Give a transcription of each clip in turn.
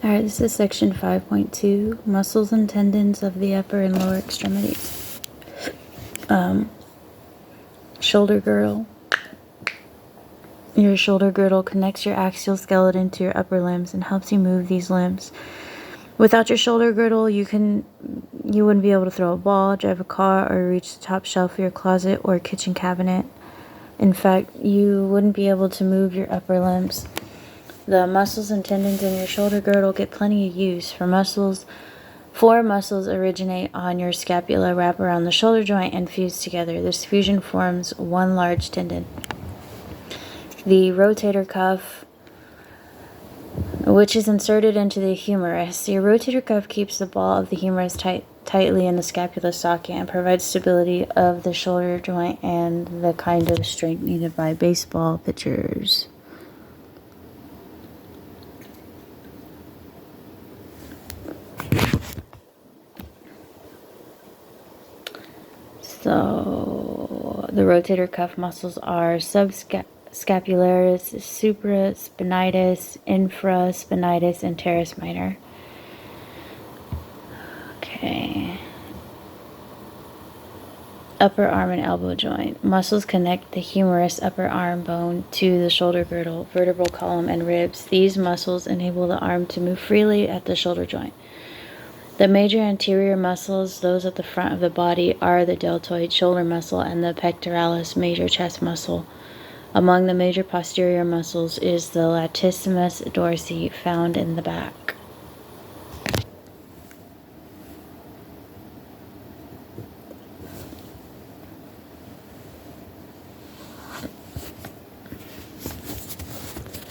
Alright, this is section 5.2, muscles and tendons of the upper and lower extremities. Shoulder girdle. Your shoulder girdle connects your axial skeleton to your upper limbs and helps you move these limbs. Without your shoulder girdle, you wouldn't be able to throw a ball, drive a car, or reach the top shelf of your closet or kitchen cabinet. In fact, you wouldn't be able to move your upper limbs. The muscles and tendons in your shoulder girdle get plenty of use. Four muscles originate on your scapula, wrap around the shoulder joint, and fuse together. This fusion forms one large tendon. The rotator cuff, which is inserted into the humerus. The rotator cuff keeps the ball of the humerus tightly in the scapula socket and provides stability of the shoulder joint and the kind of strength needed by baseball pitchers. So the rotator cuff muscles are subscapularis, supraspinatus, infraspinatus, and teres minor. Okay. Upper arm and elbow joint. Muscles connect the humerus upper arm bone to the shoulder girdle, vertebral column, and ribs. These muscles enable the arm to move freely at the shoulder joint. The major anterior muscles, those at the front of the body, are the deltoid shoulder muscle and the pectoralis major chest muscle. Among the major posterior muscles is the latissimus dorsi, found in the back.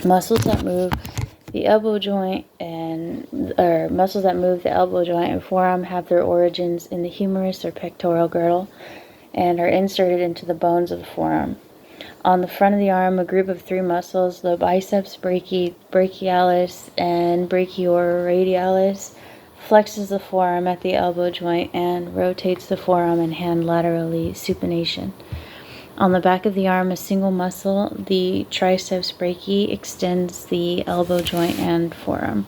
Muscles that move the elbow joint and forearm have their origins in the humerus or pectoral girdle and are inserted into the bones of the forearm. On the front of the arm, a group of three muscles, the biceps brachialis and brachioradialis, flexes the forearm at the elbow joint and rotates the forearm and hand laterally, supination. On the back of the arm, a single muscle, the triceps brachii, extends the elbow joint and forearm.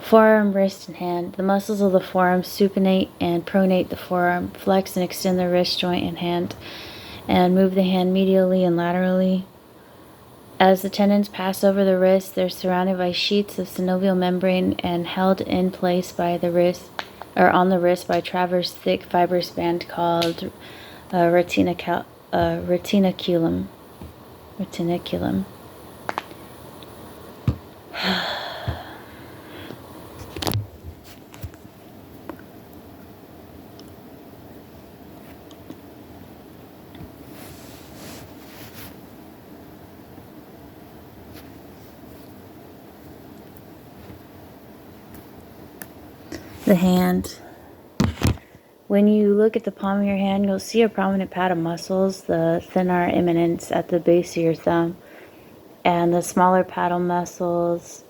Forearm, wrist, and hand. The muscles of the forearm supinate and pronate the forearm, flex and extend the wrist joint and hand, and move the hand medially and laterally. As the tendons pass over the wrist, they're surrounded by sheets of synovial membrane and held in place by the wrist, or on the wrist by transverse thick fibrous band called retinaculum. The hand. When you look at the palm of your hand, you'll see a prominent pad of muscles, the thenar eminence at the base of your thumb, and the smaller paddle muscles,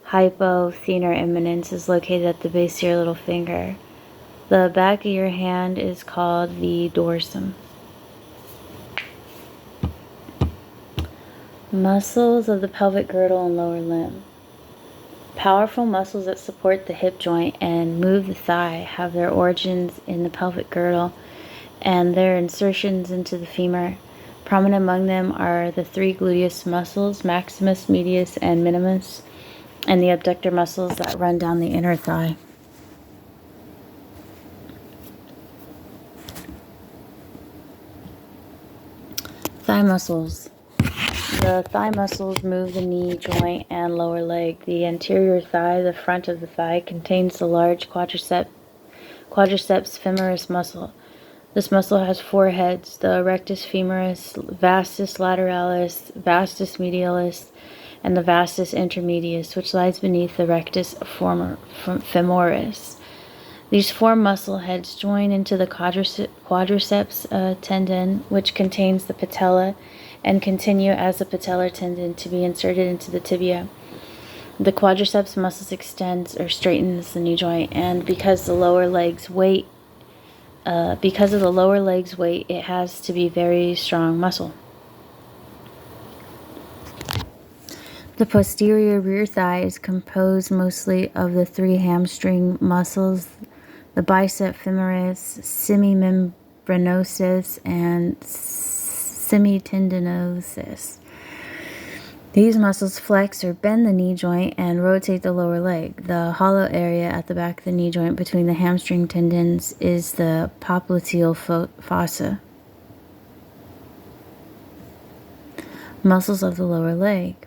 hypothenar eminence, is located at the base of your little finger. The back of your hand is called the dorsum. Muscles of the pelvic girdle and lower limb. Powerful muscles that support the hip joint and move the thigh have their origins in the pelvic girdle and their insertions into the femur. Prominent among them are the three gluteus muscles, maximus, medius, and minimus, and the abductor muscles that run down the inner thigh. Thigh muscles. The thigh muscles move the knee joint and lower leg. The anterior thigh, the front of the thigh, contains the large quadriceps femoris muscle. This muscle has four heads: the rectus femoris, vastus lateralis, vastus medialis, and the vastus intermedius, which lies beneath the rectus femoris. These four muscle heads join into the quadriceps tendon, which contains the patella, and continue as the patellar tendon to be inserted into the tibia. The quadriceps muscles extends or straightens the knee joint, and because of the lower leg's weight, it has to be very strong muscle. The posterior rear thigh is composed mostly of the three hamstring muscles, the bicep femoris, semimembranosus, and semitendinosus. These muscles flex or bend the knee joint and rotate the lower leg. The hollow area at the back of the knee joint between the hamstring tendons is the popliteal fossa. Muscles of the lower leg.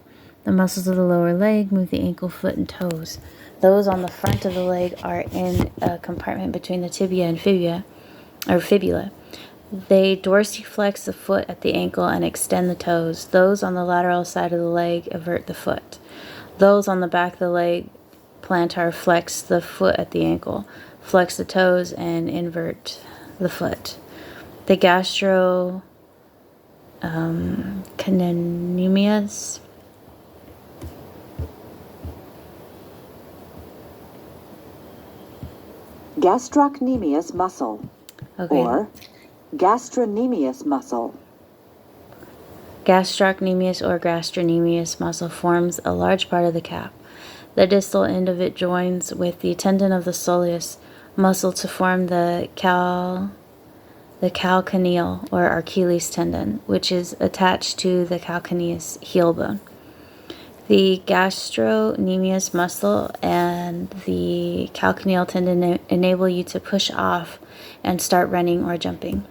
The muscles of the lower leg move the ankle, foot, and toes. Those on the front of the leg are in a compartment between the tibia and fibula. They dorsiflex the foot at the ankle and extend the toes. Those on the lateral side of the leg invert the foot. Those on the back of the leg plantar flex the foot at the ankle, flex the toes, and invert the foot. The gastrocnemius gastrocnemius muscle, or gastrocnemius muscle. Gastrocnemius or gastrocnemius muscle forms a large part of the calf. The distal end of it joins with the tendon of the soleus muscle to form the calcaneal or Achilles tendon, which is attached to the calcaneus heel bone. The gastrocnemius muscle and the calcaneal tendon enable you to push off and start running or jumping.